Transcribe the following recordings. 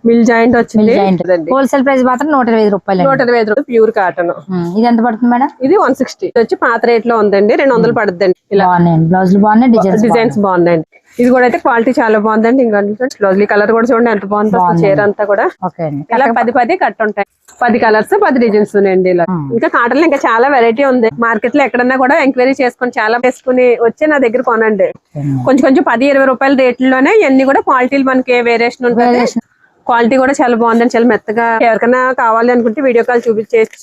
Mill joint వచ్చింది. Wholesale price మాత్రం 125 రూపాయలు. 125 రూపాయలు ప్యూర్ కాటన్. ఇది ఎంత పడుతుంది మేడం? ఇది 160 వచ్చి పాత రేట్ లో ఉందండి. 200 పడుతుందండి. బ్లౌజ్ బాగున్నాయి, డిజైన్స్ బాగున్నాయండి. ఇది కూడా అయితే క్వాలిటీ చాలా బాగుందండి. ఇంకా బ్లౌజ్ కలర్ కూడా చూడండి ఎంత బాగుంది. చీర అంతా కూడా ఇలా 10 కట్ ఉంటాయి. 10 కలర్స్ 10 డిజైన్స్ ఉన్నాయండి. ఇలా ఇంకా కాటన్ లో ఇంకా చాలా వెరైటీ ఉంది. మార్కెట్ లో ఎక్కడన్నా కూడా ఎంక్వైరీ చేసుకుని చాలా వేసుకుని వచ్చి నా దగ్గర కొనండి. కొంచెం 10-20 రూపాయల రేట్లలోనే ఇవన్నీ కూడా క్వాలిటీలు మనకి వేరియేషన్ ఉంటుంది. క్వాలిటీ కూడా చాలా బాగుందండి. చాలా మెత్తగా ఎవరికైనా కావాలి అనుకుంటే వీడియో కాల్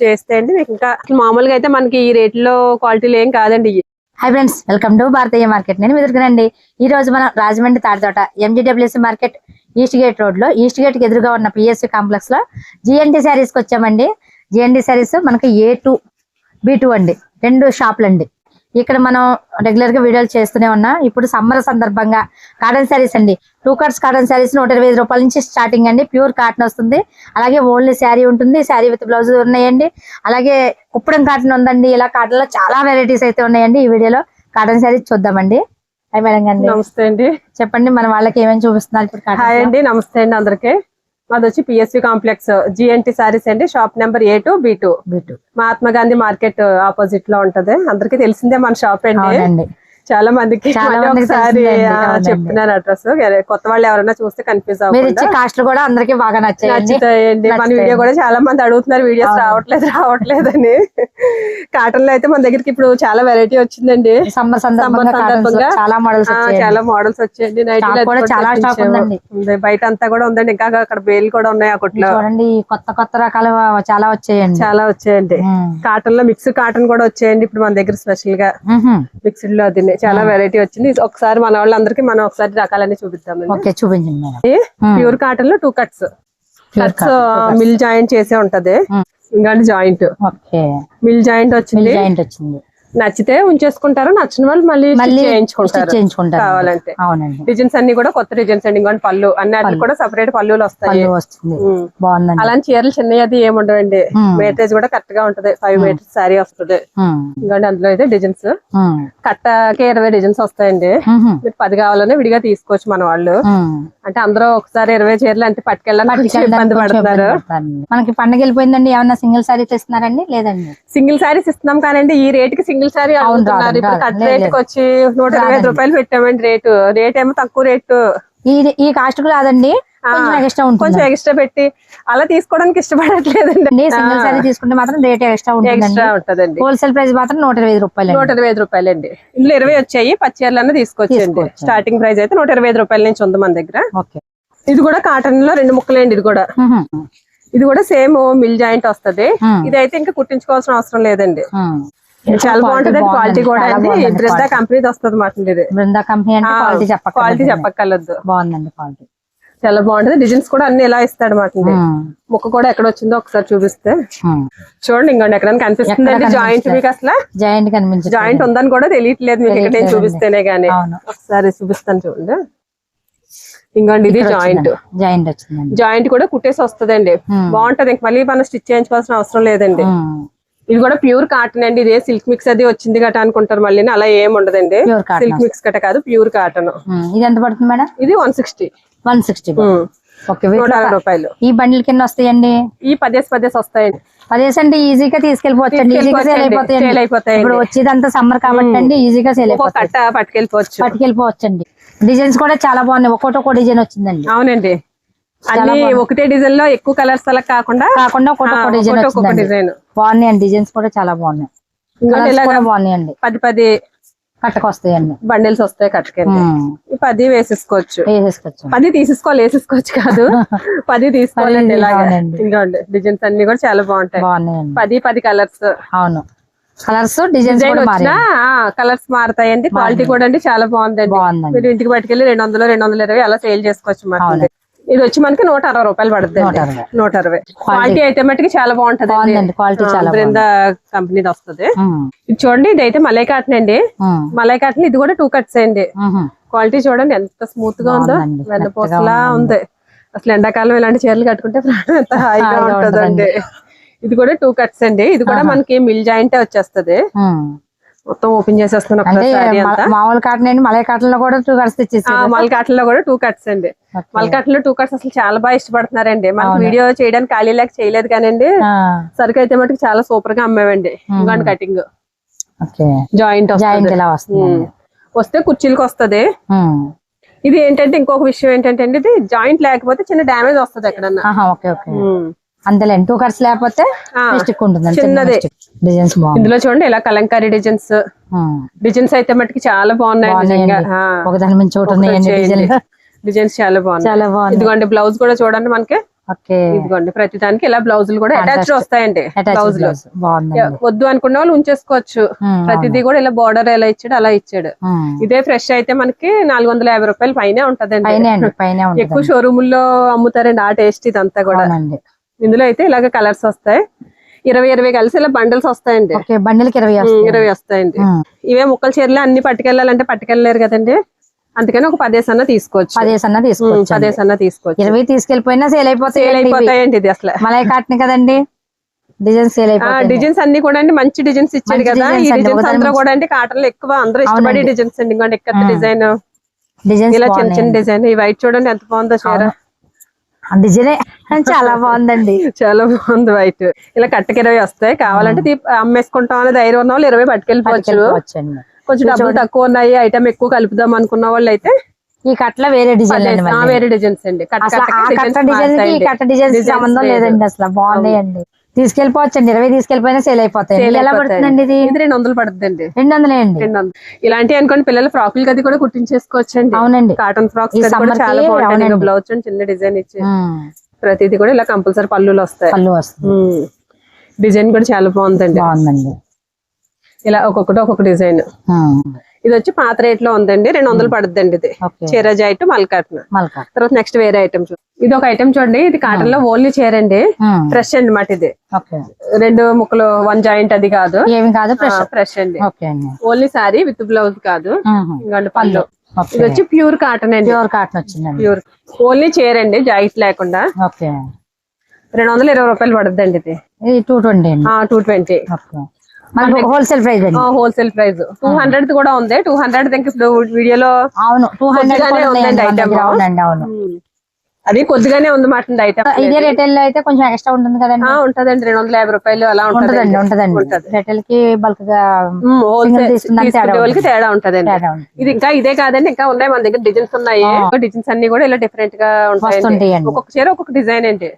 చేస్తే అండి మీకు ఇంకా మామూలుగా అయితే మనకి ఈ రేట్ లో క్వాలిటీలు ఏం కాదండి. Hi friends, welcome to Bharatiya market. నేను ఎదురుగానండి. ఈ రోజు మనం Rajahmundry Tadithota MGWC market east gate road లో ఈస్ట్ గేట్ కి ఎదురుగా ఉన్న PSV కాంప్లెక్స్ లో GNT శారీస్ కి వచ్చామండి. GNT శారీస్ మనకి A2 B2 అండి, 2 షాపులు అండి. ఇక్కడ మనం రెగ్యులర్ గా వీడియోలు చేస్తూనే ఉన్నా. ఇప్పుడు సమ్మర్ సందర్భంగా కాటన్ శారీస్ అండి, 2 కట్స్ కాటన్ శారీస్ 125 రూపాయల నుంచి స్టార్టింగ్ అండి. ప్యూర్ కాటన్ వస్తుంది. అలాగే ఓన్లీ శారీ ఉంటుంది, శారీ విత్ బ్లౌజ్ ఉన్నాయండి. అలాగే కుప్పడం కాటన్ ఉందండి. ఇలా కాటన్ లో చాలా వెరైటీస్ అయితే ఉన్నాయండి. ఈ వీడియోలో కాటన్ శారీస్ చూద్దామండి. హాయ్ మేడం గారు. నమస్తే అండి. చెప్పండి మన వాళ్ళకి ఏమేమి చూపిస్తున్నారు ఇప్పుడు? హాయ్ అండి, నమస్తే అండి అందరికి. మాది వచ్చి PSV కాంప్లెక్స్ GNT సారీస్ అండి. Shop number A2 B2 Mahatma Gandhi market opposite లో ఉంటది. అందరికి తెలిసిందే మన షాప్ అండి. చాలా మందికి ఒకసారి చెప్తున్నాను అడ్రస్. కొత్త వాళ్ళు ఎవరైనా చూస్తే కన్ఫ్యూజ్ అవ్వకుండా కాస్ట్ కూడా అందరికి బాగా నచ్చుతాయండి. మన వీడియో కూడా చాలా మంది అడుగుతున్నారు వీడియోస్ రావట్లేదని. కాటన్ లో అయితే మన దగ్గరికి ఇప్పుడు చాలా వెరైటీ వచ్చిందండి. చాలా మోడల్స్ వచ్చాయండి. బయట అంతా కూడా ఉందండి. ఇంకా అక్కడ బేలు కూడా ఉన్నాయి. అక్కట్లో కొత్త రకాలు చాలా వచ్చాయండి. కాటన్ లో మిక్స్ కాటన్ కూడా వచ్చాయండి ఇప్పుడు మన దగ్గర స్పెషల్ గా. మిక్స్డ్ లో అది చాలా వెరైటీ వచ్చింది. ఒకసారి మన వాళ్ళందరికీ మనం ఒకసారి రకాలన్నీ చూపిద్దామండి. చూపించండి. ప్యూర్ కాటన్ లో 2 కట్స్ మిల్ జాయింట్ చేసే ఉంటది. ఇంకా జాయింట్ మిల్ జాయింట్ వచ్చింది. నచ్చితే ఉంచేసుకుంటారు, నచ్చిన వాళ్ళు మళ్ళీ చేయించుకుంటారు కావాలంటే. డిజైన్స్ అన్ని కూడా కొత్త డిజైన్స్ అండి. ఇంకోటి పళ్ళు అన్ని కూడా సపరేట్ పళ్ళులు వస్తాయి. అలాంటి చీరలు చిన్నవి అది ఏముండవండి. మీటరేజ్ కూడా కరెక్ట్ గా ఉంటది. 5 మీటర్స్ శారీ వస్తుంది. ఇంకోటి అందులో అయితే డిజైన్స్ కట్టకి 20 డిజైన్స్ వస్తాయండి. మీరు 10 కావాలనే విడిగా తీసుకోవచ్చు మన వాళ్ళు. అంటే అందరూ ఒకసారి 20 చీరలు అంటే పట్టుకెళ్ళాలని ఇబ్బంది పడుతున్నారు. మనకి పండుగ వెళ్ళిపోయిందండి. ఏమన్నా సింగిల్ శారీస్ ఇస్తున్నారండి? లేదండి, సింగిల్ శారీస్ ఇస్తున్నాం కానండి ఈ రేట్ కి సింగిల్ సారీ అడుగుతున్నారు. ఇప్పుడు కట్ రేట్ కి వచ్చి 125 రూపాయలు పెట్టామండి. రేట్ ఏమో తక్కువ రేటు. ఈ కాస్ట్ రాదండి, కొంచెం ఎక్స్ట్రా పెట్టి అలా తీసుకోవడానికి ఇష్టపడట్లేదండి. సింగిల్ సారీ తీసుకుంటే మాత్రం రేట్ ఎక్స్ట్రా ఉంటుందండి. హోల్సేల్ ప్రైస్ మాత్రం 125 రూపాయలు. 125 రూపాయలండి. ఇందులో 20 వచ్చాయి. పచ్చేర్లన్నా తీసుకొచ్చేయండి. స్టార్టింగ్ ప్రైస్ అయితే 125 రూపాయల నుంచి ఉంది మన దగ్గర. ఇది కూడా కాటన్ లో 2 ముక్కలండి. ఇది కూడా సేమ్ మిల్ జాయింట్ వస్తది. ఇదైతే ఇంకా కుట్టించుకోవాల్సిన అవసరం లేదండి. చాలా బాగుంటది. క్వాలిటీ కూడా అండి. బృందా కంపెనీ వస్తుంది మాట. బృందా కంపెనీ క్వాలిటీ చెప్పక్కర్లేదు. బాగుందండి క్వాలిటీ. చాలా బాగుంటది. డిజైన్స్ కూడా అన్ని ఎలా ఇస్తాడు మాట. ముక్క కూడా ఎక్కడ వచ్చిందో ఒకసారి చూపిస్తే చూడండి. ఇంకోండి ఎక్కడైనా కనిపిస్తుంది జాయింట్. మీకు అసలు జాయింట్ ఉందని కూడా తెలియట్లేదు మీకు ఇక్కడ నేను చూపిస్తేనే గానీ. ఒకసారి చూపిస్తాను చూడండి. ఇంకోండి ఇది జాయింట్ కూడా కుట్టేసి వస్తుందండి. బాగుంటది. ఇంక మళ్ళీ మనం స్టిచ్ చేయించుకోవాల్సిన అవసరం లేదండి. ఇది కూడా ప్యూర్ కాటన్ అండి. ఇదే సిల్క్ మిక్స్ అది వచ్చింది గట అనుకుంటారు. మళ్ళీ అలా ఏం ఉండదండి. సిల్క్ మిక్స్ గట కాదు, ప్యూర్ కాటన్. ఇది ఎంత పడుతుంది మేడం? ఇది 160 160 రూపాయలు. ఈ బండిల్ కింద వస్తాయండి. ఈ 10 వస్తాయండి. 10 అంటే ఈజీగా తీసుకెళ్లిపోవచ్చు. ఈజీగా సేల్ అయిపోతాయి. ఇప్పుడు వచ్చేదంతా సమ్మర్ కాబట్టి అండి ఈజీగా సేల్ అయిపోతాయి. పట్టుకెళ్ళిపోవచ్చు అండి. డిజైన్స్ కూడా చాలా బాగున్నాయి. ఒక్కో డిజైన్ వచ్చిందండి. అవునండి, అన్ని ఒకటే డిజైన్ లో ఎక్కువ కలర్స్ అలా కాకుండా ఒక్కొక్క డిజైన్ బాగున్నాయండి. డిజైన్స్ కూడా చాలా బాగున్నాయి. బాగున్నాయండి. 10 కట్టకు వస్తాయండి. బండిల్స్ వస్తాయి కట్టకండి. 10 వేసేసుకోవచ్చు. 10 తీసేసుకోవాలి, వేసేసుకోవచ్చు కాదు. 10 తీసుకోవాలండి. ఇలాగండి డిజైన్స్ అన్ని కూడా చాలా బాగుంటాయి. 10 కలర్స్. అవును, కలర్స్ డిజైన్స్ కలర్స్ మారుతాయండి. క్వాలిటీ కూడా అండి చాలా బాగుందండి. మీరు ఇంటికి పట్టుకెళ్ళి 200 220 అలా సేల్ చేసుకోవచ్చు. ఇది వచ్చి మనకి 160 రూపాయలు పడుతుంది. 160. క్వాలిటీ అయితే మటుకి చాలా బాగుంటది. బృందా కంపెనీ వస్తుంది. ఇది చూడండి. ఇది అయితే మలై కాటన్ అండి. మలై కాటన్ ఇది కూడా 2 కట్స్ అండి. క్వాలిటీ చూడండి ఎంత స్మూత్ గా ఉందో. వెన్నపూసలా ఉంది. అసలు ఎండాకాలం ఇలాంటి చీరలు కట్టుకుంటే ప్రాణం ఎంత హాయిగా ఉంటుందండి. ఇది కూడా 2 కట్స్ అండి. ఇది కూడా మనకి మిల్ జాయింట్ వచ్చేస్తది. మొత్తం ఓపెన్ చేసేస్తున్నాను అంటే ఒకసారి saree అంతా. మామూలు కాటన్ అండి, మలై కాటన్ లో కూడా 2 కట్స్ తెచ్చేసి మల్కాటలో కూడా 2 కట్స్ అండి. మల్కాటలో 2 కట్స్ అసలు చాలా బాగా ఇష్టపడుతున్నారండి. మనకి వీడియో చేయడానికి ఖాళీ లేక చేయలేదు కానండి, సరుకు అయితే మటుకు చాలా సూపర్ గా అమ్మేవండి. ఇంకోండి కటింగ్ జాయింట్ వస్తే కుర్చీలకు వస్తది. ఇది ఏంటంటే ఇంకొక విషయం ఏంటంటే అండి, ఇది జాయింట్ లేకపోతే చిన్న డ్యామేజ్ వస్తుంది ఎక్కడన్నా. అంతేలే 2 కట్స్ లేకపోతే చిన్నది. డిజైన్స్ ఇందులో చూడండి ఇలా కలంకారీ డిజైన్స్ అయితే మటుకి చాలా బాగున్నాయి. ఒకదాని నుంచి డిజైన్స్ చాలా బాగున్నాయి. ఇదిగోండి బ్లౌజ్ కూడా చూడండి మనకి. ఇదిగోండి ప్రతి దానికి ఇలా బ్లౌజులు కూడా అటాచ్డ్ వస్తాయండి. బ్లౌజులు వద్దు అనుకున్న వాళ్ళు ఉంచేసుకోవచ్చు. ప్రతిదీ కూడా ఇలా బోర్డర్ ఎలా ఇచ్చాడు అలా ఇచ్చాడు. ఇదే ఫ్రెష్ అయితే మనకి 450 రూపాయలు పైనే ఉంటదండి. ఎక్కువ షోరూముల్లో అమ్ముతారండి ఆ టేస్ట్ ఇదంతా కూడా. ఇందులో అయితే ఇలాగ కలర్స్ వస్తాయి. 20 కలిసి ఇలా బండిల్స్ వస్తాయండి. బండిల్కి 20 వస్తాయండి. ఇవే ముక్కల చీరలు అన్ని పట్టుకెళ్ళాలంటే పట్టుకెళ్ళలేరు కదండి, అందుకని ఒక 10 అన్నా తీసుకోవచ్చు. 10 అన్నా తీసుకోవచ్చు. 20 తీసుకెళ్ళిపోయినా సేల్ అయిపోతాయండి. ఇది అసలు మలై కాటన్ కదండి, డిజైన్స్ సేల్ అయిపోతాయి. డిజైన్స్ అన్ని కూడా అండి మంచి డిజైన్స్ ఇచ్చాడు కదా. ఈ డిజైన్స్ అందరూ కూడా అండి కాటన్ లో ఎక్కువ అందరూ ఇష్టపడే డిజైన్స్ అండి. ఇంకోటి ఎక్కడ డిజైన్ ఇలా చిన్న చిన్న డిజైన్. ఈ వైట్ చూడండి ఎంత బాగుందో చీర. డిజైన్ చాలా బాగుందండి. చాలా బాగుంది వైట్. ఇలా కట్టకి 20 వస్తాయి. కావాలంటే అమ్మేసుకుంటాం అనేది ధైర్యం ఉన్న వాళ్ళు 20 పట్టుకెళ్ళిపోవచ్చు. కొంచెం డబ్బులు తక్కువ ఉన్నాయి, ఐటమ్ ఎక్కువ కలుపుదాం అనుకున్న వాళ్ళు అయితే ఈ కట్ల వేరే డిజైన్ వేరే డిజైన్స్ అండి. కట్ట డిజైన్స్ సంబంధం లేదండి, అసలు బాగున్నాయండి. తీసుకెళ్ళిపోవచ్చండి. 20 తీసుకెళ్ళిపోయినా సేల్ అయిపోతాయి. ఎలా పడుతుందండి ఇది? 200 పడుతుందండి. 200 అండి. ఇలాంటి అనుకోండి పిల్లల ఫ్రాకులు గది కూడా కుట్టించేసుకోవచ్చండి. అవునండి, కాటన్ ఫ్రాక్స్ చాలా బాగుంటాయి. బ్లౌజ్ చిన్న డిజైన్ ఇచ్చి ప్రతిది కూడా ఇలా కంపల్సరీ పళ్ళులు వస్తాయి. డిజైన్ కూడా చాలా బాగుందండి. ఇలా ఒక్కొక్క డిజైన్. ఇది వచ్చి పాత రేట్ లో ఉందండి. 200 పడుతుందండి. ఇది చీర జాయిట్ మల్కాటన్. తర్వాత నెక్స్ట్ వేరే ఐటమ్ ఇది ఒక ఐటమ్ చూడండి. ఇది కాటన్ లో ఓన్లీ చీర అండి. ఫ్రెష్ అండి మాట. ఇది 2 ముక్కలు 1 జాయింట్ అది కాదు, ఫ్రెష్ అండి. ఓన్లీ సారీ విత్ బ్లౌజ్ కాదు. ఇంకోండి పళ్ళు. ఇది వచ్చి ప్యూర్ కాటన్ అండి. ప్యూర్ ఓన్లీ చీర అండి, జాయింట్ లేకుండా. 220 రూపాయలు పడుతుందండి. ఇది 220 హోల్సేల్ ప్రైస్. హోల్సేల్ ప్రైస్ 200 కూడా ఉంది. 200 ఇప్పుడు వీడియోలో 200 ఉందండి ఐటమ్. అది కొద్దిగానే ఉంది మాట ఐటమ్. ఇదే రిటైల్ లో అయితే కొంచెం ఎక్స్ట్రా ఉంటుంది కదండి. ఉంటదండి 250 రూపాయలు అలా ఉంటదండి. రిటైల్ కి బల్క్ గా హోల్సేల్ తేడా ఉంటదండి. ఇది ఇంకా ఇదే కాదండి, ఇంకా ఉన్నాయి మన దగ్గర డిజైన్స్ ఉన్నాయి. డిజైన్స్ అన్ని కూడా ఇలా డిఫరెంట్ గా ఉంటాయి. ఒక్కొక్క చీర ఒక్కొక్క డిజైన్ అండి.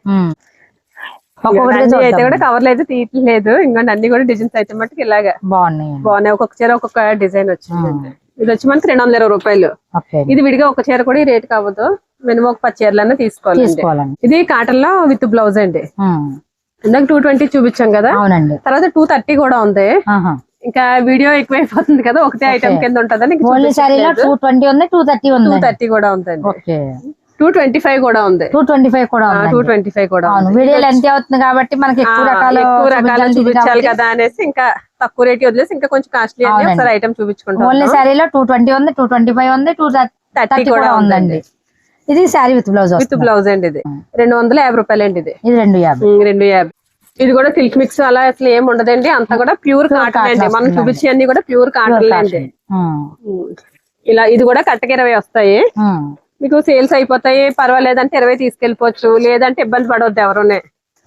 అయితే కూడా కవర్లు అయితే తీయట్లేదు. ఇంకోటి అన్ని కూడా డిజైన్స్ అయితే మటుకు ఇలాగా బాగున్నాయి. ఒక్కొక్క చీర ఒక్కొక్క డిజైన్ వచ్చిందండి. ఇది వచ్చి మనకి 220 రూపాయలు. ఇది విడిగా ఒక చీర కూడా ఈ రేట్ కావద్దు, మినిమం ఒక 10 చీరలన్నా తీసుకోవాలండి. ఇది కాటన్ లో విత్ బ్లౌజ్ అండి. ఇందాక 220 చూపించాం కదా, తర్వాత 230 కూడా ఉంది. ఇంకా వీడియో ఎక్కువైపోతుంది కదా, ఒకటే ఐటమ్ కింద ఉంటదని 230 కూడా ఉందండి. 225 కూడా ఉంది. 225 కూడా వీడియోలు ఎంత అవుతుంది కాబట్టి మనకి ఎక్కువ రకాలు చూపించాలి కదా అనేసి ఇంకా తక్కువ రేట్ వదిలేసి ఇంకా కొంచెం కాస్ట్లీ అని ఒకసారి ఐటమ్ చూపించుకుంటాం. ఓన్లీ శారీలో 220 ఉంది, 225 ఉంది, 230 కూడా ఉందండి. ఇది శారీ విత్ బ్లౌజ్ అండి. ఇది 250 రూపాయలు అండి. ఇది 250. ఇది కూడా సిల్క్ మిక్స్ అలా అసలు ఏమి ఉండదండి, అంతా కూడా ప్యూర్ కాటన్ అండి. మనం చూపించే అన్ని కూడా ప్యూర్ కాటన్ అండి. ఇలా ఇది కూడా కట్టకి 20 వస్తాయి. మీకు సేల్స్ అయిపోతాయి, పర్వాలేదంటే 20 తీసుకెళ్లిపోవచ్చు, లేదంటే ఇబ్బంది పడవద్దు ఎవరునే.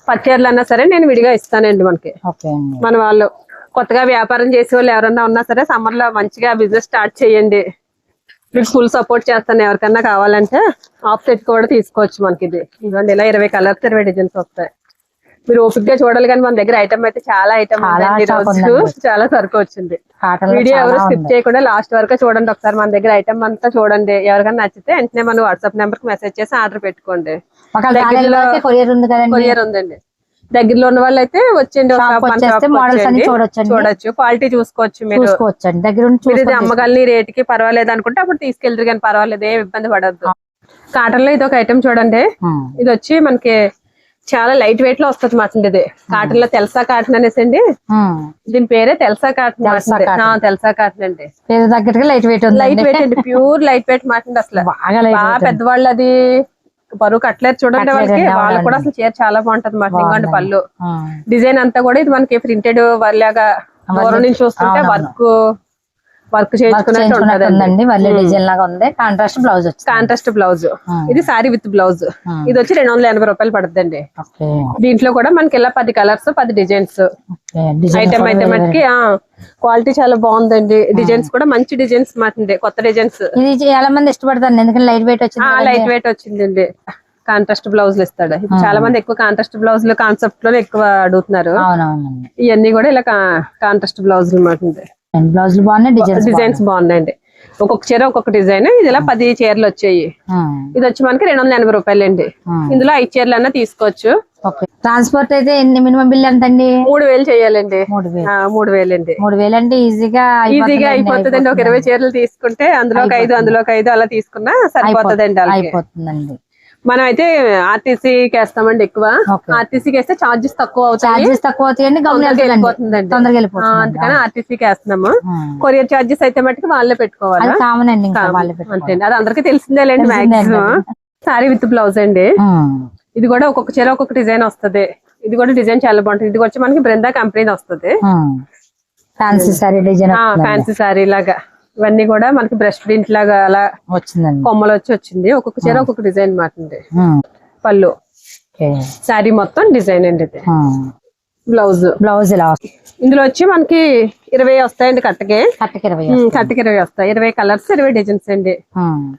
10 చీరలు అన్నా సరే నేను విడిగా ఇస్తానండి. మన వాళ్ళు కొత్తగా వ్యాపారం చేసే వాళ్ళు ఎవరన్నా ఉన్నా సరే సమ్మర్ లో మంచిగా బిజినెస్ స్టార్ట్ చేయండి. మీకు ఫుల్ సపోర్ట్ చేస్తాను. ఎవరికన్నా కావాలంటే ఆఫ్ సెట్ కూడా తీసుకోవచ్చు. మనకి ఇది ఇవ్వండి, ఇలా 20 కలర్స్ 20 డిజైన్స్ వస్తాయి. మీరు ఓపిక్ గా చూడాలి కానీ మన దగ్గర ఐటమ్ అయితే చాలా ఐటమ్ చాలా సరుకు వచ్చింది. వీడియో ఎవరు స్కిప్ చేయకుండా లాస్ట్ వరకు చూడండి ఒకసారి. మన దగ్గర ఐటమ్ అంతా చూడండి. ఎవరికైనా నచ్చితే వెంటనే మన వాట్సాప్ నెంబర్ కి మెసేజ్ చేసి ఆర్డర్ పెట్టుకోండి. కొరియర్ ఉందండి. దగ్గరలో ఉన్న వాళ్ళు అయితే వచ్చేయండి, చూడొచ్చు, క్వాలిటీ చూసుకోవచ్చు. మీరు ఇది అమ్మగలని రేట్ కి పర్వాలేదు అనుకుంటే అప్పుడు తీసుకెళ్తారు, కానీ పర్వాలేదు, ఏం ఇబ్బంది పడద్దు. కాటన్ లో ఇది ఒక ఐటమ్ చూడండి. ఇది వచ్చి మనకి చాలా లైట్ వెయిట్ లో వస్తుంది మాట. ఇది కాటన్ లో తెల్సా కాటన్ అనేసి అండి. దీని పేరే తెల్సా కాటన్. తెల్సా కాటన్ అండి. లైట్ వెయిట్ అండి, ప్యూర్ లైట్ వెయిట్ మాట. అసలు బాగా పెద్దవాళ్ళు అది బరువు కట్టలేరు చూడండి. వాళ్ళకి కూడా అసలు చీర చాలా బాగుంటది మాట. ఇంకోండి పళ్ళు డిజైన్ అంతా కూడా ఇది మనకి ప్రింటెడ్ లాగా దూరం నుంచి చూస్తుంటే వర్క్ చేయించుకున్నట్టు ఉంటదండి. వల్లి డిజైన్ లాగా ఉంది. కాంట్రాస్ట్ బ్లౌజ్ వచ్చింది. Contrast blouse. ఇది సారీ విత్ బ్లౌజ్. ఇది వచ్చి 280 రూపాయలు పడుతుందండి. దీంట్లో కూడా మనకి ఇలా 10 కలర్స్ 10 డిజైన్స్ ఐటమ్ అయితే మనకి క్వాలిటీ చాలా బాగుందండి. డిజైన్స్ కూడా మంచి డిజైన్స్ మాట, కొత్త డిజైన్స్. ఇది చాలా మంది ఇష్టపడతారు ఎందుకంటే లైట్ వెయిట్ వచ్చింది. లైట్ వెయిట్ వచ్చిందండి. కాంట్రాస్ట్ బ్లౌజ్ ఇస్తాడు. చాలా మంది ఎక్కువ కాంట్రాస్ట్ బ్లౌజ్ లో కాన్సెప్ట్ లో ఎక్కువ అడుగుతున్నారు. ఇవన్నీ కూడా ఇలా కాంట్రాస్ట్ బ్లౌజ్ మాట. బ్లౌజ్ బాగున్నాయి, డిజైన్స్ బాగున్నాయండి. ఒక్కొక్క చీర ఒక్కొక్క డిజైన్. ఇది ఇలా 10 చీరలు వచ్చాయి. ఇది వచ్చి మనకి 280 రూపాయలు అండి. ఇందులో 5 చీరలు అన్నా తీసుకోవచ్చు. ట్రాన్స్పోర్ట్ అయితే ఎన్ని మినిమం బిల్ ఎంత అండి? 3000 చేయాలండి. 3000 అండి. 3000 అంటే ఈజీగా అయిపోతుందండి. ఒక 20 చీరలు తీసుకుంటే అందులోకి 5 అలా తీసుకున్నా సరిపోతుందండి. అయిపోతుందండి. మనం అయితే ఆర్టీసీకి వేస్తామండి ఎక్కువ. ఆర్టీసీకి వేస్తే చార్జెస్ తక్కువ అవుతాయండి. తొందరగా వెళ్ళిపోతుంది. అందుకని ఆర్టీసీకి వేస్తున్నాము. కొరియర్ చార్జెస్ అయితే మట్టుకు వాళ్ళే పెట్టుకోవాలి. అంతే, అది అందరికి తెలిసిందేలేండి మాక్సిమం. సారీ విత్ బ్లౌజ్ అండి. ఇది కూడా ఒక్కొక్క చీర ఒక్కొక్క డిజైన్ వస్తుంది. ఇది కూడా డిజైన్ చాలా బాగుంటుంది. ఇది వచ్చి మనకి బృందా కంపెనీ వస్తుంది. ఫ్యాన్సీ సారీ లాగా ఇవన్నీ కూడా మనకి బ్రష్ ప్రింట్ లాగా అలా వచ్చిందండి. కొమ్మలు వచ్చింది. ఒక్కొక్క చీర ఒక్కొక్క డిజైన్ మాట అండి. పళ్ళు సారీ మొత్తం డిజైన్ అండి. ఇది బ్లౌజ్ ఇలా. ఇందులో వచ్చి మనకి 20 వస్తాయండి. కట్టకి 20 వస్తాయి. 20 కలర్స్ 20 డిజైన్స్ అండి.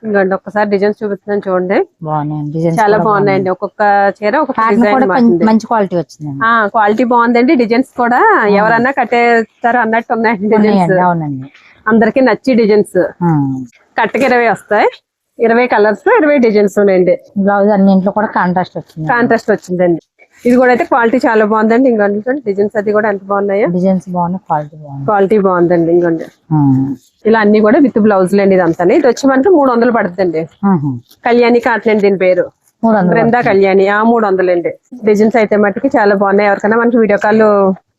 ఇంకోండి ఒక్కసారి డిజైన్స్ చూపిస్తున్నాను చూడండి. చాలా బాగున్నాయండి. ఒక్కొక్క చీర ఒక్కొక్క డిజైన్. మంచి క్వాలిటీ వచ్చింది. క్వాలిటీ బాగుందండి. డిజైన్స్ కూడా ఎవరన్నా కట్టేస్తారు అన్నట్టు ఉన్నాయండి డిజైన్స్. అందరికి నచ్చి డిజైన్స్. కట్టకి 20 వస్తాయి. 20 కలర్స్ 20 డిజైన్స్ ఉన్నాయండి. బ్లౌజ్ అన్నింట్లో కూడా కాంట్రాస్ట్ వచ్చిందండి. ఇది కూడా అయితే క్వాలిటీ చాలా బాగుందండి. ఇంకోండి డిజైన్స్ అది కూడా ఎంత బాగున్నాయో. డిజైన్స్ బాగున్నాయి, క్వాలిటీ బాగుందండి. ఇంకోండి ఇలా అన్ని కూడా విత్ బ్లౌజ్ లేండి. ఇదంతా ఇది వచ్చి మనకి 300 పడుతుందండి. కళ్యాణి కాటన్ అండి దీని పేరు. బృందా కళ్యాణి. 300 అండి. డిజైన్స్ అయితే మటుకి చాలా బాగున్నాయి. ఎవరికైనా మనకి వీడియో కాల్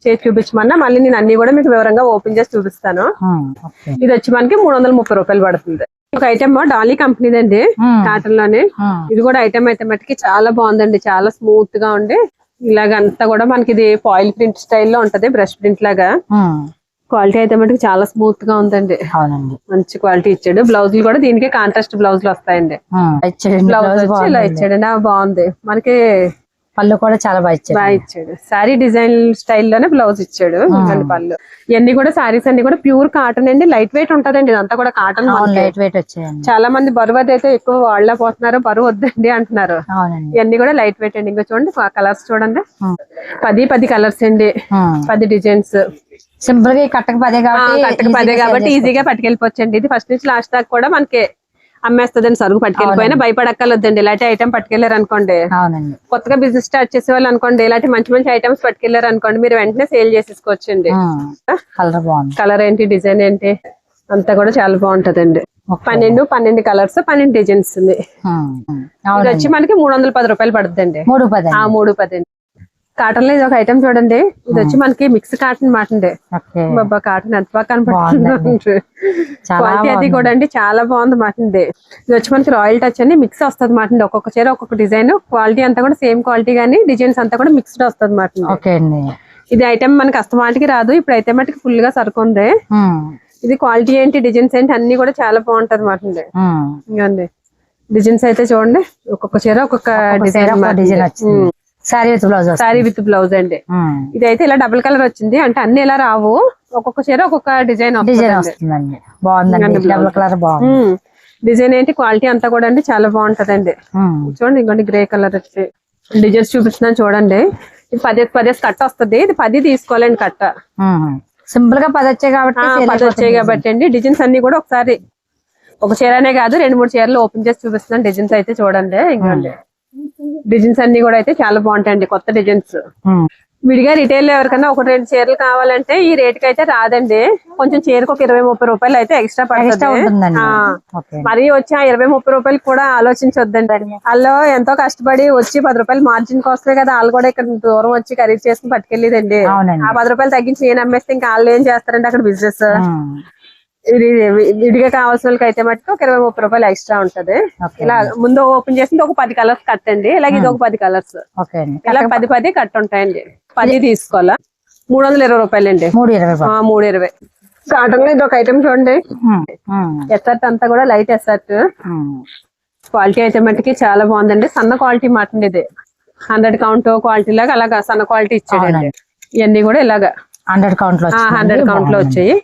చేసి చూపించమన్నా మళ్ళీ నేను అన్ని కూడా మీకు వివరంగా ఓపెన్ చేసి చూపిస్తాను. ఇది వచ్చి మనకి 330 రూపాయలు పడుతుంది. ఒక ఐటమ్ డాలీ కంపెనీదండి, కాటన్ లోనే. ఇది కూడా ఐటమ్ అయితే మటుకి చాలా బాగుందండి. చాలా స్మూత్ గా ఉండి ఇలాగంతా కూడా మనకి ఇది ఫాయిల్ ప్రింట్ స్టైల్లో ఉంటది. బ్రష్ ప్రింట్ లాగా. క్వాలిటీ అయితే మటుకు చాలా స్మూత్ గా ఉందండి. మంచి క్వాలిటీ ఇచ్చాడు. బ్లౌజులు కూడా దీనికి కాంట్రాస్ట్ బ్లౌజులు వస్తాయండి. బ్లౌజ్ వచ్చి ఇలా ఇచ్చాడండి. బాగుంది. మనకి పళ్ళు కూడా చాలా బాగా ఇచ్చాడు. సారీ డిజైన్ స్టైల్లోనే బ్లౌజ్ ఇచ్చాడు. పళ్ళు ఇవన్నీ కూడా సారీస్ అన్ని కూడా ప్యూర్ కాటన్ అండి. లైట్ వెయిట్ ఉంటదండి. ఇదంతా కూడా కాటన్. లైట్ వెయిట్ వచ్చాయండి. చాలా మంది బరువు అయితే ఎక్కువ వాళ్ళపోతున్నారు, బరువు వద్దండి అంటున్నారు. ఇవన్నీ కూడా లైట్ వెయిట్ అండి. ఇంకా చూడండి కలర్స్ చూడండి. 10 కలర్స్ అండి. 10 డిజైన్స్. సింపుల్ గా కట్టక 10 కాబట్టి ఈజీగా పట్టుకెళ్ళిపోవచ్చండి. ఇది ఫస్ట్ నుంచి లాస్ట్ దాకా కూడా మనకి అమ్మేస్తుందండి. సరుకు పట్టుకెళ్ళిపోయినా భయపడక్కర్లేదండి. ఇలాంటి ఐటమ్ పట్టుకెళ్లారు అనుకోండి, కొత్తగా బిజినెస్ స్టార్ట్ చేసే వాళ్ళు అనుకోండి, ఇలాంటి మంచి మంచి ఐటమ్స్ పట్టుకెళ్లారు అనుకోండి, మీరు వెంటనే సేల్ చేసేసుకోవచ్చండి. కలర్ ఏంటి, డిజైన్ ఏంటి, అంతా కూడా చాలా బాగుంటదండి. 12 కలర్స్ 12 డిజైన్స్ ఉంది. ఇది వచ్చి మనకి 310 రూపాయలు పడుతుందండి. 310 కాటన్ లో ఇది ఒక ఐటమ్ చూడండి. ఇది వచ్చి మనకి మిక్స్ కాటన్ మాట అండి. బాబా కాటన్ ఎంత బాగా కనపడుతుంది. క్వాలిటీ అది కూడా అండి చాలా బాగుంది మాట అండి. ఇది వచ్చి మనకి రాయల్ టచ్ అండి. మిక్స్ వస్తుంది మాట అండి. ఒక్కొక్క చీర ఒక్కొక్క డిజైన్. క్వాలిటీ అంతా కూడా సేమ్ క్వాలిటీ గానీ డిజైన్స్ అంతా కూడా మిక్స్డ్ వస్తుంది మాట అండి. ఇది ఐటమ్ మనకి అస్తమాటికి రాదు. ఇప్పుడు అయితే మటుకు ఫుల్ గా సరుకు ఉంది. ఇది క్వాలిటీ ఏంటి, డిజైన్స్ ఏంటి అన్ని కూడా చాలా బాగుంటది మాట అండి. ఇంకండి డిజైన్స్ అయితే చూడండి. ఒక్కొక్క చీర ఒక్కొక్క డిజైన్. సారీ విత్ బ్లౌజ్ అండి. ఇదైతే ఇలా డబుల్ కలర్ వచ్చింది. అంటే అన్ని ఇలా రావు. ఒక్కొక్క చీర ఒక్కొక్క డిజైన్ వస్తుందండి. డిజైన్ ఏంటి, క్వాలిటీ అంతా కూడా అండి చాలా బాగుంటదండి. చూడండి ఇంకోటి గ్రే కలర్ వచ్చి డిజైన్స్ చూపిస్తున్నాను చూడండి. ఇది 10 కట్ట వస్తుంది. ఇది 10 తీసుకోవాలండి కట్ట. సింపుల్ గా 10 వచ్చాయి కాబట్టి అండి. డిజైన్స్ అన్ని కూడా ఒకసారి ఒక చీరనే కాదు 2-3 చీరలు ఓపెన్ చేసి చూపిస్తున్నాను. డిజైన్స్ అయితే చూడండి. ఇంకోండి డిజైన్స్ అన్ని కూడా అయితే చాలా బాగుంటాయండి. కొత్త డిజైన్స్. విడిగా రిటైల్ ఎవరికైనా 1-2 చీరలు కావాలంటే ఈ రేట్ కి అయితే రాదండి. కొంచెం చీరకు ఒక 20-30 రూపాయలు అయితే ఎక్స్ట్రా పడుతుంది. మరి వచ్చి ఆ 20-30 రూపాయలు కూడా ఆలోచించొద్దండి. వాళ్ళు ఎంతో కష్టపడి వచ్చి 10 రూపాయలు మార్జిన్ కోసమే కదా వాళ్ళు కూడా ఇక్కడ దూరం వచ్చి ఖరీదు చేసుకుని పట్టుకెళ్ళేదండి. ఆ 10 రూపాయలు తగ్గించి నేను అమ్మేస్తే ఇంకా వాళ్ళు ఏం చేస్తారండి అక్కడ బిజినెస్. విడిగా కావాల్సిన వాళ్ళకి అయితే మటుకు ఒక 20-30 రూపాయలు ఎక్స్ట్రా ఉంటది. ఇలా ముందు ఓపెన్ చేసింది ఒక 10 కలర్స్ కట్టండి. ఇలాగే ఇది ఒక 10 కలర్స్. ఇలా 10 కట్ ఉంటాయండి. 10 తీసుకోవాలా. 320 రూపాయలండి. 320. కాటన్ లో ఇది ఒక ఐటమ్ చూడండి. ఎస్ఆర్ట్ అంతా కూడా లైట్ ఎస్ఆర్ట్ క్వాలిటీ అయితే మట్టుకి చాలా బాగుందండి. సన్న క్వాలిటీ మాట ఇది 100 కౌంట్ క్వాలిటీ లాగా అలాగా సన్న క్వాలిటీ ఇచ్చాడండి. ఇవన్నీ కూడా ఇలాగా 100 కౌంట్ లో వచ్చాయి.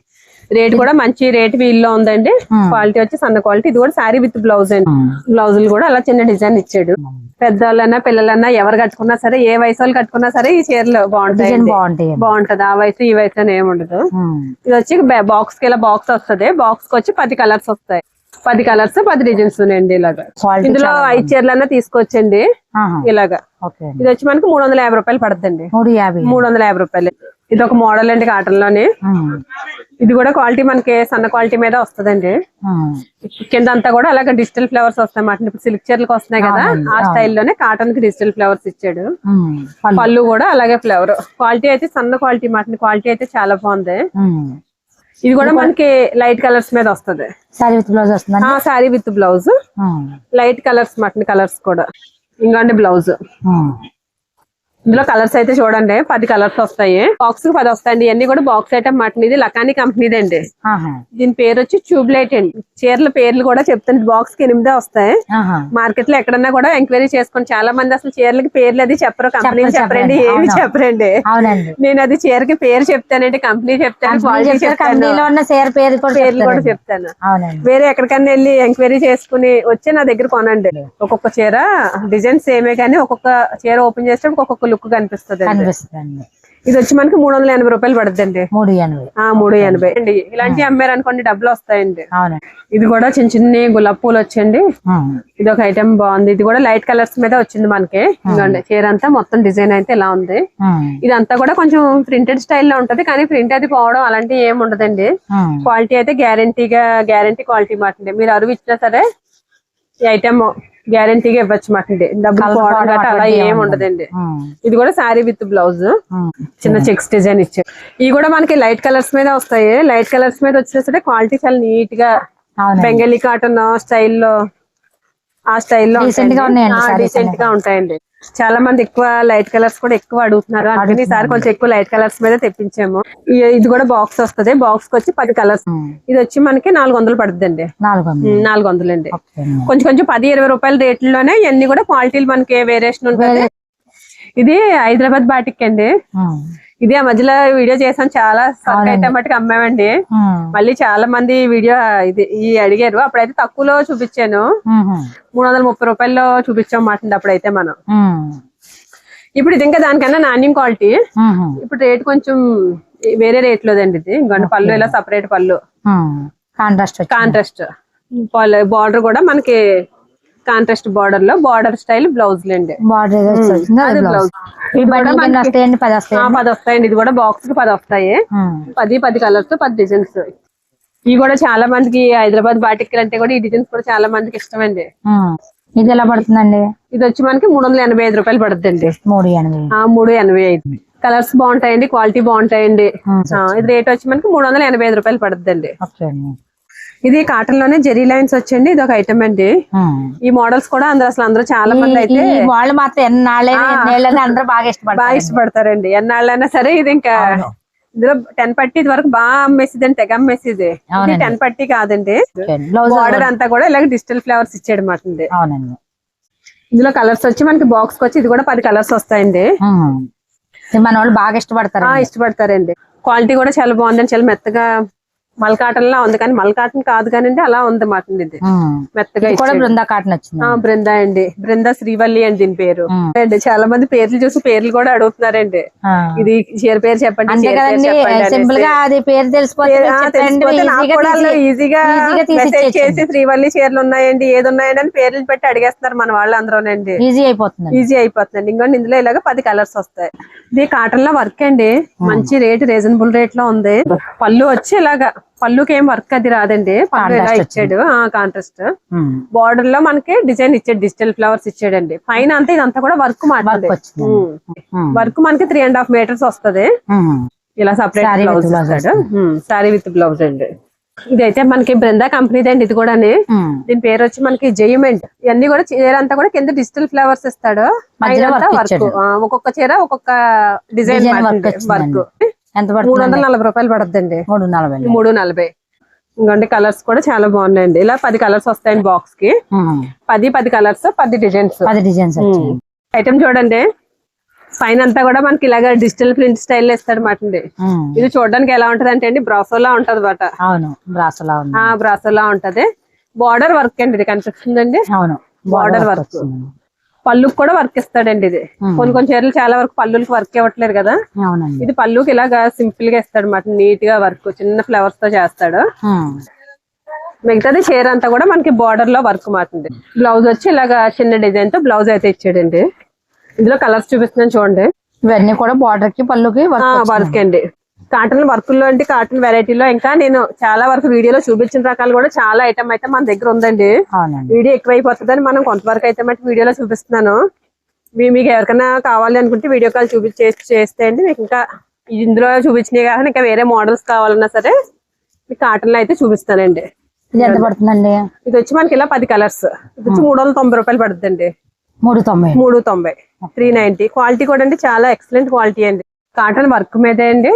రేట్ కూడా మంచి రేట్ వీల్లో ఉందండి. క్వాలిటీ వచ్చి సన్న క్వాలిటీ. ఇది కూడా శారీ విత్ బ్లౌజ్ అండి. బ్లౌజులు కూడా అలా చిన్న డిజైన్ ఇచ్చాడు. పెద్దవాళ్ళన్నా పిల్లలన్నా ఎవరు కట్టుకున్నా సరే, ఏ వయసు వాళ్ళు కట్టుకున్నా సరే ఈ చీరలు బాగుంటది. ఆ వయసు ఈ వయసు అని ఏముండదు. ఇది వచ్చి బాక్స్ కి ఇలా బాక్స్ వస్తుంది. బాక్స్ కి వచ్చి 10 కలర్స్ వస్తాయి. 10 కలర్స్ 10 డిజైన్స్ ఉన్నాయండి. ఇలాగా ఇందులో 5 చీరలన్నా తీసుకోవచ్చండి. ఇలాగా ఇది వచ్చి మనకి 350 రూపాయలు పడుతుందండి. 350 రూపాయలు. ఇది ఒక మోడల్ అండి కాటన్ లోనే. ఇది కూడా క్వాలిటీ మనకి సన్న క్వాలిటీ మీద వస్తుందండి. కింద అంతా కూడా అలాగే డిజిటల్ ఫ్లవర్స్ వస్తాయి అన్నమాట. ఇప్పుడు సిల్క్ చీరలకు వస్తున్నాయి కదా, ఆ స్టైల్లోనే కాటన్ కి డిజిటల్ ఫ్లవర్స్ ఇచ్చాడు. పళ్ళు కూడా అలాగే ఫ్లవర్. క్వాలిటీ అయితే సన్న క్వాలిటీ మాట. క్వాలిటీ అయితే చాలా బాగుంది. ఇది కూడా మనకి లైట్ కలర్స్ మీద వస్తుంది. సారీ విత్ బ్లౌజ్ వస్తుంది. Sorry with blouse light colours mutton colours కూడా. ఇంకండి బ్లౌజ్ ఇందులో కలర్స్ అయితే చూడండి 10 కలర్స్ వస్తాయి. బాక్స్ కి 10 వస్తాయండి. ఇవన్నీ కూడా బాక్స్ ఐటమ్ మటన్. ఇది లకానీ కంపెనీది అండి. దీని పేరు వచ్చి ట్యూబ్ లైట్ అండి. చీరల పేర్లు కూడా చెప్తాను. బాక్స్ కి 8 వస్తాయి. మార్కెట్ లో ఎక్కడన్నా కూడా ఎంక్వైరీ చేసుకోండి. చాలా మంది అసలు చీరలకి పేర్లు అది చెప్పరు, కంపెనీ చెప్పరండి, ఏమి చెప్పరండి. నేను అది చీరకి పేరు చెప్తానండి, కంపెనీ చెప్తాను, క్వాలిటీ చెప్తాను, పేర్లు కూడా చెప్తాను. వేరే ఎక్కడికన్నా వెళ్ళి ఎంక్వైరీ చేసుకుని వచ్చి నా దగ్గర కొనండి. ఒక్కొక్క చీర డిజైన్ సేమే కానీ ఒక్కొక్క చీర ఓపెన్ చేస్తే ఒక్కొక్క లుక్ కనిపిస్తుంది. ఇది వచ్చి మనకి 380 రూపాయలు పడుతుందండి. 380 అండి. ఇలాంటివి అమ్మారు అనుకోండి డబ్బులు వస్తాయండి. ఇది కూడా చిన్న చిన్న గులాబ్ పూలు వచ్చండి. ఇది ఒక ఐటమ్ బాగుంది. ఇది కూడా లైట్ కలర్స్ మీద వచ్చింది మనకి. చీర అంతా మొత్తం డిజైన్ అయితే ఇలా ఉంది. ఇదంతా కూడా కొంచెం ప్రింటెడ్ స్టైల్లో ఉంటది కానీ ప్రింట్ అది పోవడం అలాంటివి ఏమి ఉండదండి. క్వాలిటీ అయితే గ్యారంటీ క్వాలిటీ మాట. మీరు అరువు ఇచ్చినా సరే ఈ ఐటమ్ గ్యారంటీగా ఇవ్వచ్చు మాకండి. డబ్బులు పోవడం గట్రా అలా ఏమి ఉండదండి. ఇది కూడా శారీ విత్ బ్లౌజ్ చిన్న చెక్స్ డిజైన్ ఇచ్చారు. ఇవి కూడా మనకి లైట్ కలర్స్ మీద వస్తాయి. లైట్ కలర్స్ మీద వచ్చేసరికి క్వాలిటీ చాలా నీట్ గా బెంగాలీ కాటన్ స్టైల్లో ఆ స్టైల్లో డీసెంట్ గా ఉంటాయండి. చాలా మంది ఎక్కువ లైట్ కలర్స్ కూడా ఎక్కువ అడుగుతున్నారు. అందుకని ఈసారి కొంచెం ఎక్కువ లైట్ కలర్స్ మీద తెప్పించాము. ఇది కూడా బాక్స్ వస్తుంది. బాక్స్ కి వచ్చి 10 కలర్స్. ఇది వచ్చి మనకి 400 పడుతుందండి. 400 అండి. కొంచెం 10-20 రూపాయల రేట్లలోనే ఇవన్నీ కూడా క్వాలిటీలు మనకి వేరియేషన్ ఉంటుంది. ఇది హైదరాబాద్ బాటిక్ అండి. ఇది ఆ మధ్యలో వీడియో చేసాం. చాలా సరుకు అయితే మట్టుకు అమ్మామండి. మళ్ళీ చాలా మంది వీడియో ఈ అడిగారు. అప్పుడైతే తక్కువలో చూపించాను. 330 రూపాయల్లో చూపించాం మాట అప్పుడైతే మనం. ఇప్పుడు ఇది ఇంకా దానికన్నా నాణ్యం క్వాలిటీ. ఇప్పుడు రేట్ కొంచెం వేరే రేట్ లోదండి. ఇది ఇంకొండ పళ్ళు ఇలా సపరేట్ పళ్ళు కాంట్రాస్ట్ బార్డర్ కూడా మనకి కాంట్రాస్ట్ బార్డర్ లో బార్డర్ స్టైల్ బ్లౌజ్ లేండి. బ్లౌజ్ 10 వస్తాయండి. ఇది కూడా బాక్స్ కి 10 వస్తాయి. 10 కలర్స్ 10 డిజైన్స్. ఇవి కూడా చాలా మందికి హైదరాబాద్ బాటిక్ అంటే కూడా ఈ డిజైన్స్ కూడా చాలా మందికి ఇష్టమండి. ఇది ఎలా పడుతుందండి? ఇది వచ్చి మనకి 385 రూపాయలు పడుతుందండి. 385. కలర్స్ బాగుంటాయండి, క్వాలిటీ బాగుంటాయండి. ఇది రేట్ వచ్చి మనకి 385 రూపాయలు పడుతుందండి. ఇది కాటన్ లోనే జెరీ లైన్స్ వచ్చండి. ఇది ఒక ఐటమ్ అండి. ఈ మోడల్స్ కూడా అందరూ చాలా మంది అయితే వాళ్ళు మాత్రం అందరూ బాగా ఇష్టపడతారండి. ఎన్నాళ్ళైనా సరే. ఇది ఇంకా ఇందులో 10 పట్టీ ఇది వరకు బాగా అమ్మేసిది అండి. తెగ అమ్మేసిది. 10 పట్టీ కాదండి. బార్డర్ అంతా కూడా ఇలాగ డిజిటల్ ఫ్లవర్స్ ఇచ్చాడు మాట. ఇందులో కలర్స్ వచ్చి మనకి బాక్స్ కి వచ్చి ఇది కూడా 10 కలర్స్ వస్తాయండి. మన వాళ్ళు బాగా ఇష్టపడతారండి. క్వాలిటీ కూడా చాలా బాగుందండి. చాలా మెత్తగా మల్ కాటన్ లా ఉంది కానీ మల్ కాటన్ కాదు కానీ అలా ఉంది మాట. ఇది మెత్తగా బృందా కాటన్ వచ్చింది. బృందా అండి. బృందా శ్రీవల్లి అండి దీని పేరు అండి. చాలా మంది పేర్లు చూసి పేర్లు కూడా అడుగుతున్నారండి. ఇది చీర పేరు చెప్పండి, ఈజీగా మెసేజ్ చేసి శ్రీవల్లి చీరలు ఉన్నాయండి, ఏది ఉన్నాయండి అని పేర్లు పెట్టి అడిగేస్తున్నారు మన వాళ్ళు అందరూనండి. ఈజీ అయిపోతుందండి. ఇంకోటి ఇందులో ఇలాగ 10 కలర్స్ వస్తాయి. ఇది కాటన్ లో వర్క్ అండి. మంచి రేట్, రీజనబుల్ రేట్ లో ఉంది. పళ్ళు వచ్చి ఇలాగా పళ్ళుకి ఏం వర్క్ అది రాదండి. పళ్ళు ఇలా ఇచ్చాడు కాంట్రాస్ట్. బార్డర్ లో మనకి డిజైన్ ఇచ్చాడు, డిజిటల్ ఫ్లవర్స్ ఇచ్చాడండి. పైన అంతా ఇదంతా కూడా వర్క్ మాట్లాడి వర్క్ మనకి 3.5 మీటర్స్ వస్తుంది. ఇలా సపరేట్ బ్లౌజ్ ఇస్తాడు. సారీ విత్ బ్లౌజ్ అండి. ఇదైతే మనకి బృందా కంపెనీది అండి. ఇది కూడా దీని పేరు వచ్చి మనకి జయమెంట్. ఇవన్నీ కూడా చీర అంతా కూడా కింద డిజిటల్ ఫ్లవర్స్ ఇస్తాడు. వర్క్ ఒక్కొక్క చీర ఒక్కొక్క డిజైన్ వర్క్. ఎంత పడుతుంది? 340 రూపాయలు పడుతుందండి. 340. 340. ఇంకోండి కలర్స్ కూడా చాలా బాగున్నాయండి. ఇలా 10 కలర్స్ వస్తాయండి బాక్స్ కి. 10 కలర్స్ 10 డిజైన్స్. 10 డిజైన్స్. ఐటమ్ చూడండి, పైన అంతా కూడా మనకి ఇలాగా డిజిటల్ ప్రింట్ స్టైల్ ఇస్తాడు అన్నమాట. ఇది చూడడానికి ఎలా ఉంటది అంటే అండి, బ్రాసోలా ఉంటది అన్నమాట. అవును, బ్రాసోలా ఉంది. బ్రాసోలా ఉంటది. బార్డర్ వర్క్ అండి ఇది కనిపిస్తుందండి. అవును, బార్డర్ వర్క్. పళ్ళుకి కూడా వర్క్ ఇస్తాడండి ఇది. కొన్ని చీరలు చాలా వరకు పళ్ళుకి వర్క్ ఇవ్వట్లేదు కదా. అవునండి. ఇది పళ్ళుకి ఇలాగా సింపుల్ గా ఇస్తాడు అన్నమాట. నీట్ గా వర్క్ చిన్న ఫ్లవర్స్ తో చేస్తాడు. మిగతాది చీర అంతా కూడా మనకి బార్డర్ లో వర్క్ మాత్రం. బ్లౌజ్ వచ్చి ఇలాగా చిన్న డిజైన్ తో బ్లౌజ్ అయితే ఇచ్చాడండి. ఇందులో కలర్స్ చూపిస్తున్నాను చూడండి. ఇవన్నీ కూడా బార్డర్ కి పళ్ళుకి వర్క్ అండి. కాటన్ వర్క్ లో అంటే కాటన్ వెరైటీలో ఇంకా నేను చాలా వరకు వీడియోలో చూపించిన రకాలు కూడా చాలా ఐటమ్ అయితే మన దగ్గర ఉందండి. వీడియో ఎక్కువైపోతుందని మనం కొంతవరకు అయితే మట్టి వీడియోలో చూపిస్తున్నాను. మీకు ఎవరికైనా కావాలి అనుకుంటే వీడియో కాల్ చేస్తే అండి మీకు ఇంకా ఇందులో చూపించినవి కాకుండా ఇంకా వేరే మోడల్స్ కావాలన్నా సరే మీకు కాటన్ లో అయితే చూపిస్తానండి. ఇది ఎంత పడుతుందండి? ఇది వచ్చి మనకి ఇలా 10 కలర్స్. ఇది వచ్చి 390 రూపాయలు పడుతుందండి. 390. 390. క్వాలిటీ కూడా అండి చాలా ఎక్సలెంట్ క్వాలిటీ అండి. కాటన్ వర్క్ మీదే అండి.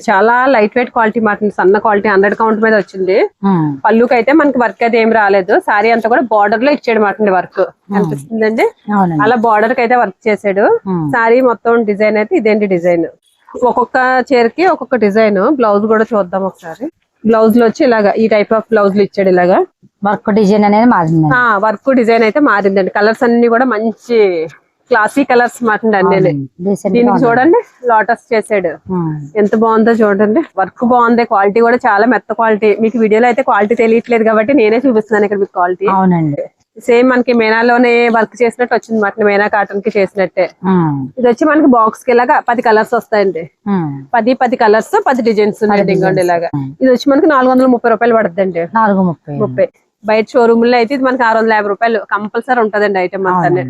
చాలా లైట్ వెయిట్ క్వాలిటీ మాట. సన్న క్వాలిటీ 100 కౌంట్ మీద వచ్చింది. పళ్ళుకి అయితే మనకి వర్క్ అయితే ఏం రాలేదు. సారీ అంతా కూడా బార్డర్ లో ఇచ్చాడు మాట వర్క్ కనిపిస్తుందండి. అలా బార్డర్ కి అయితే వర్క్ చేసాడు. సారీ మొత్తం డిజైన్ అయితే ఇదేంటి డిజైన్. ఒక్కొక్క చీరకి ఒక్కొక్క డిజైన్. బ్లౌజ్ కూడా చూద్దాం ఒకసారి. బ్లౌజ్ లో వచ్చి ఇలాగా ఈ టైప్ ఆఫ్ బ్లౌజ్ ఇచ్చాడు. ఇలాగా వర్క్ డిజైన్ అనేది మారింది. వర్క్ డిజైన్ అయితే మారిందండి. కలర్స్ అన్ని కూడా మంచి క్లాసీ కలర్స్ మాటండి అన్ని. దీనికి చూడండి లోటస్ చేసాడు. ఎంత బాగుందో చూడండి. వర్క్ బాగుంది. క్వాలిటీ కూడా చాలా మెత్త క్వాలిటీ. మీకు వీడియోలో అయితే క్వాలిటీ తెలియట్లేదు కాబట్టి నేనే చూపిస్తున్నాను ఇక్కడ మీకు క్వాలిటీ. అవునండి. సేమ్ మనకి మేనాలోనే వర్క్ చేసినట్టు వచ్చింది మాట. మేనా కాటన్ కి చేసినట్టే. ఇది వచ్చి మనకి బాక్స్ కి ఇలాగా 10 కలర్స్ వస్తాయండి. 10 కలర్స్ 10 డిజైన్స్ ఉన్నాయండి. ఇంకోండి ఇలాగా. ఇది వచ్చి మనకి 430 రూపాయలు పడుతుందండి. 430. బయట షోరూమ్ లో అయితే ఇది మనకి 650 రూపాయలు కంపల్సరీ ఉంటదండి ఐటమ్ అంతా.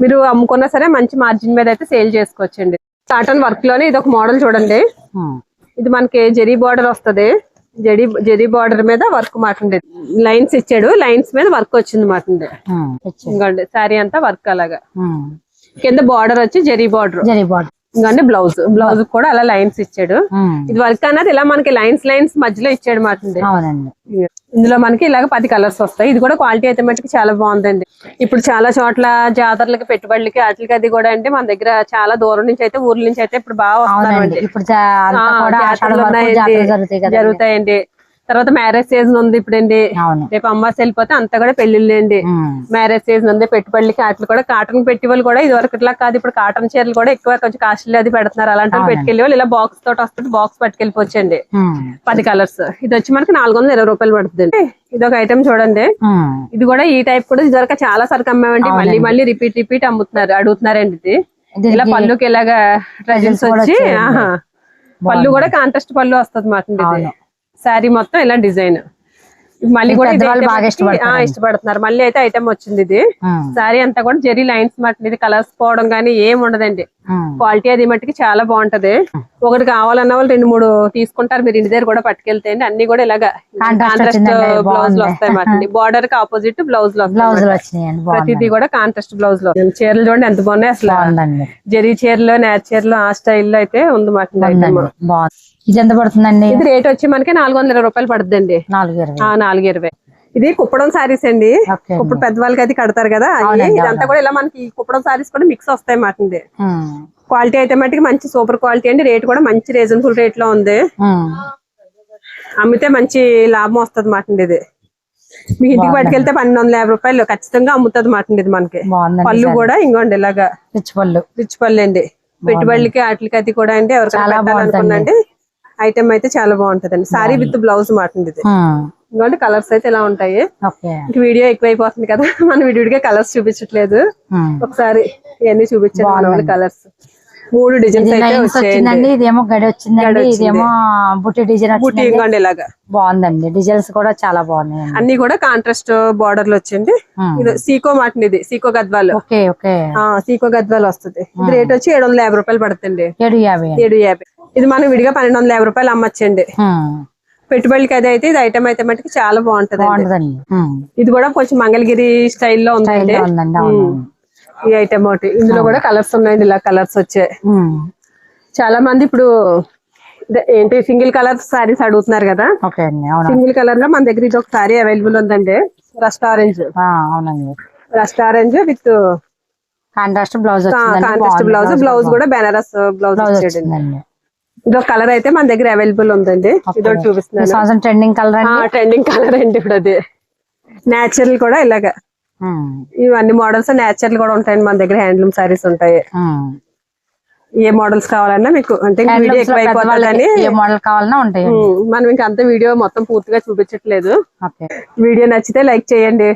మీరు అమ్ముకున్నా సరే మంచి మార్జిన్ మీద అయితే సేల్ చేసుకోవచ్చండి. కాటన్ వర్క్ లోనే ఇది ఒక మోడల్ చూడండి. ఇది మనకి జెరీ బార్డర్ వస్తది. జెరీ బార్డర్ మీద వర్క్ మాటండి. లైన్స్ ఇచ్చాడు. లైన్స్ మీద వర్క్ వచ్చింది మాటండి. ఇంకోండి సారీ అంతా వర్క్ అలాగా. కింద బార్డర్ వచ్చి జెరీ బార్డర్. ఇంకండి బ్లౌజ్ కూడా అలా లైన్స్ ఇచ్చాడు. ఇది వర్క్ అన్నది ఇలా మనకి లైన్స్ మధ్యలో ఇచ్చాడు మాటండి. ఇందులో మనకి ఇలాగ 10 కలర్స్ వస్తాయి. ఇది కూడా క్వాలిటీ అయితే మటుకు చాలా బాగుందండి. ఇప్పుడు చాలా చోట్ల జాతరలకి పెట్టుబడులకి వాటికి అది కూడా అంటే మన దగ్గర చాలా దూరం నుంచి అయితే ఊర్ల నుంచి అయితే ఇప్పుడు బాగా వస్తున్నారండి. జరుగుతాయండి. తర్వాత మ్యారేజ్ సీజన్ ఉంది ఇప్పుడండి. రేపు అమ్మాయి వెళ్ళిపోతే అంతా కూడా పెళ్లిళ్ళు అండి. మ్యారేజ్ సీజన్ ఉంది. పెట్టుబడులకి వాటికి కూడా కాటన్ పెట్టుబడులు కూడా ఇది వరకు ఇట్లా కాదు. ఇప్పుడు కాటన్ చీరలు కూడా ఎక్కువ కొంచెం కాస్ట్లీ అది పెడుతున్నారు. అలాంటి పెట్టుకెళ్ళి వాళ్ళు ఇలా బాక్స్ తోటి వస్తుంది. బాక్స్ పట్టుకెళ్ళిపోవచ్చండి. 10 కలర్స్. ఇది వచ్చి మనకి 420 రూపాయలు పడుతుంది. ఇది ఒక ఐటమ్ చూడండి. ఇది కూడా ఈ టైప్ కూడా ఇది వరకు చాలా సరికి అమ్మామండి. మళ్ళీ రిపీట్ అడుగుతున్నారండి. ఇది ఇలా పళ్ళుకి ఇలాగా ట్రెజల్స్ వచ్చి పళ్ళు కూడా కాంట్రాస్ట్ పళ్ళు వస్తుంది మాట. శారీ మొత్తం ఇలా డిజైన్. మళ్ళీ కూడా ఇష్టపడుతున్నారు. మళ్ళీ అయితే ఐటమ్ వచ్చింది. ఇది శారీ అంతా కూడా జెరీ లైన్స్ మాట. ఇది కలర్స్ పోవడం కానీ ఏం ఉండదండి. క్వాలిటీ అది మట్టికి చాలా బాగుంటది. ఒకటి కావాలన్న వాళ్ళు 2-3 తీసుకుంటారు. మీరు ఇంటి దగ్గర కూడా పట్టుకెళ్తే అండి. అన్ని కూడా ఇలాగా కాంట్రాస్ట్ బ్లౌజ్ లో వస్తాయి మాట. బార్డర్ కి ఆపోజిట్ బ్లౌజ్ లో ప్రతిదీ కూడా కాంట్రాస్ట్ బ్లౌజ్ లో. చీరలు చూడండి ఎంత బాగున్నాయి అసలు. జెరీ చీరలో నేచర్ చీరలో ఆ స్టైల్లో అయితే ఉంది మాట. ఇది ఎంత పడుతుందండి? ఇది రేట్ వచ్చి మనకి 420 రూపాయలు పడుతుందండి. 420. ఇది కుప్పడం సారీస్ అండి. కుప్పడం పెద్దవాళ్ళకి అయితే కడతారు కదా. ఇదంతా కూడా ఇలా మనకి కుప్పడం సారీస్ కూడా మిక్స్ వస్తాయి మాట. క్వాలిటీ అయితే మట్టికి మంచి సూపర్ క్వాలిటీ అండి. రేట్ కూడా మంచి రీజనబుల్ రేట్ లో ఉంది. అమ్మితే మంచి లాభం వస్తుంది మాట. ఇది మీకు ఇంటికి పట్టుకెళ్తే 1250 రూపాయలు ఖచ్చితంగా అమ్ముతుంది మాట. ఇది మనకి పళ్ళు కూడా ఇంకోండి ఇలాగా రిచ్ పళ్ళు అండి. పెట్టుబడులకి వాటికి అది కూడా అండి. ఎవరికైనా అనుకున్నాండి ఐటమ్ అయితే చాలా బాగుంటదండి. సారీ విత్ బ్లౌజ్ మాట. ఇది ఇంకోటి కలర్స్ అయితే ఇలా ఉంటాయి. వీడియో ఎక్కువైపోతుంది కదా, మనం విడివిడిగా కలర్స్ చూపించట్లేదు. ఒకసారి ఇవన్నీ చూపించాను కలర్స్. 3 డిజైన్స్ అయితే వచ్చాయండి. ఇదేమో గడి వచ్చిందండి. ఇదేమో బుట్టి డిజైన్ ఇంకోండి ఇలాగా బాగుందండి. డిజైన్స్ కూడా చాలా బాగున్నాయి. అన్ని కూడా కాంట్రాస్ట్ బార్డర్ లో వచ్చింది. ఇది సీకో మాట. ఇది సీకో గద్వాలు. సీకో గద్వాలు వస్తుంది. ఇది రేట్ వచ్చి 750 రూపాయలు పడుతుంది. 750. ఇది మనం విడిగా 1250 రూపాయలు అమ్మచ్చండి. పెట్టుబడికి అది అయితే ఇది ఐటమ్ అయితే మటుకు చాలా బాగుంటది. ఇది కూడా కొంచెం మంగళగిరి స్టైల్లో ఉందండి ఈ ఐటమ్ ఒకటి. ఇందులో కూడా కలర్స్ ఉన్నాయండి. ఇలా కలర్స్ వచ్చాయి. చాలా మంది ఇప్పుడు ఏంటి సింగిల్ కలర్ సారీస్ అడుగుతున్నారు కదా, ఓకే అండి. అవునా, సింగిల్ కలర్ లో మన దగ్గర ఇది ఒక సారీ అవైలబుల్ ఉందండి. రస్ట్ ఆరెంజ్, అవునండి. Rust orange with contrast blouse contrast blouse, blouse కూడా బెనారస్ బ్లౌజ్ వచ్చిందండి. ఇదొక కలర్ అయితే మన దగ్గర అవైలబుల్ ఉందండి. ఇదొకటి చూపిస్తున్నాను, ట్రెండింగ్ కలర్, ట్రెండింగ్ కలర్ అండి ఇప్పుడు అది. నేచురల్ కూడా ఇలాగా ఇవన్నీ మోడల్స్ నేచురల్ కూడా ఉంటాయండి మన దగ్గర. హ్యాండ్లూమ్ సారీస్ ఉంటాయి. ఏ మోడల్స్ కావాలన్నా మీకు, అంటే వీడియో ఎక్కువ అయిపోతుందని ఏ మోడల్ కావాలన్నా ఉంటాయి. మనం ఇంకా అంత వీడియో మొత్తం పూర్తిగా చూపించట్లేదు. వీడియో నచ్చితే లైక్ చేయండి.